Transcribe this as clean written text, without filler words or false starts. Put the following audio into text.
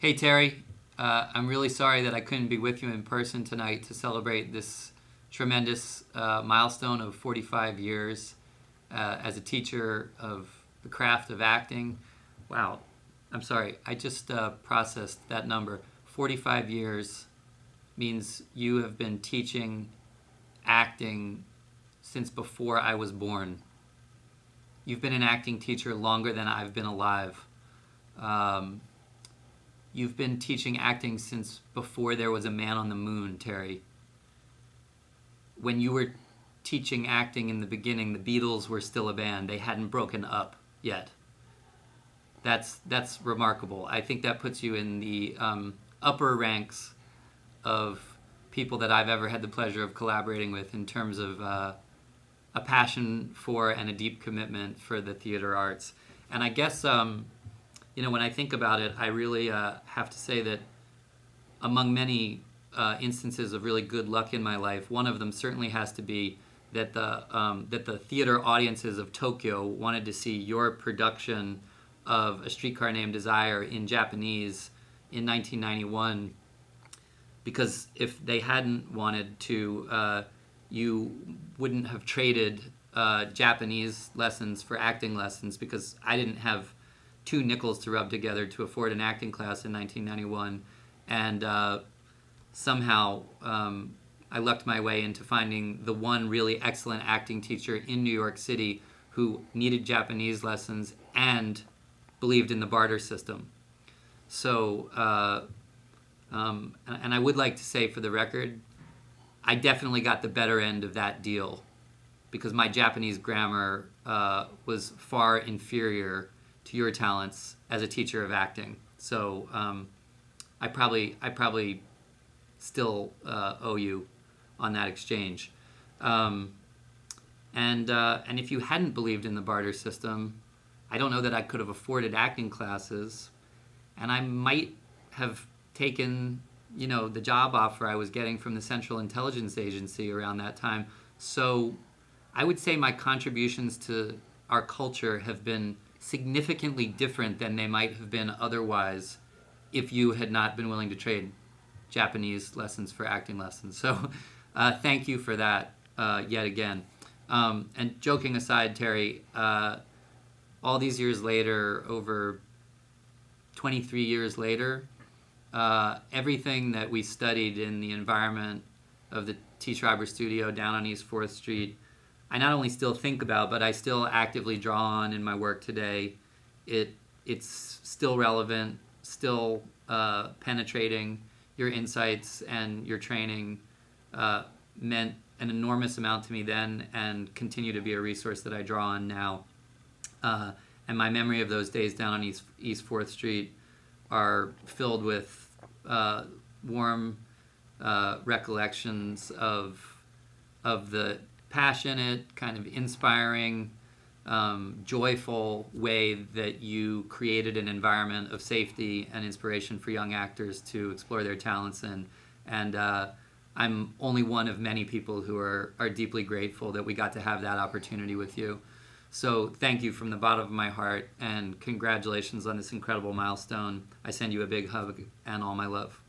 Hey Terry, I'm really sorry that I couldn't be with you in person tonight to celebrate this tremendous milestone of 45 years as a teacher of the craft of acting. Wow, I'm sorry, I just processed that number. 45 years means you have been teaching acting since before I was born. You've been an acting teacher longer than I've been alive. You've been teaching acting since before there was a man on the moon, Terry. When you were teaching acting in the beginning, the Beatles were still a band. They hadn't broken up yet. That's remarkable. I think that puts you in the upper ranks of people that I've ever had the pleasure of collaborating with in terms of a passion for and a deep commitment for the theater arts. And I guess when I think about it, I really have to say that among many instances of really good luck in my life, one of them certainly has to be that the theater audiences of Tokyo wanted to see your production of A Streetcar Named Desire in Japanese in 1991, because if they hadn't wanted to, you wouldn't have traded Japanese lessons for acting lessons, because I didn't have 2 nickels to rub together to afford an acting class in 1991, and somehow I lucked my way into finding the one really excellent acting teacher in New York City who needed Japanese lessons and believed in the barter system. So, and I would like to say for the record, I definitely got the better end of that deal, because my Japanese grammar was far inferior to your talents as a teacher of acting. So I probably still owe you on that exchange. And if you hadn't believed in the barter system, I don't know that I could have afforded acting classes, and I might have taken the job offer I was getting from the Central Intelligence Agency around that time. So I would say my contributions to our culture have been significantly different than they might have been otherwise if you had not been willing to trade Japanese lessons for acting lessons. So thank you for that yet again. And joking aside, Terry, all these years later, over 23 years later, everything that we studied in the environment of the T. Schreiber studio down on East 4th Street, I not only still think about, but I still actively draw on in my work today. It's still relevant, still penetrating. Your insights and your training meant an enormous amount to me then, and continue to be a resource that I draw on now. And my memory of those days down on East 4th Street are filled with warm recollections of the passionate, kind of inspiring, joyful way that you created an environment of safety and inspiration for young actors to explore their talents in. And I'm only one of many people who are deeply grateful that we got to have that opportunity with you. So thank you from the bottom of my heart, and congratulations on this incredible milestone. I send you a big hug and all my love.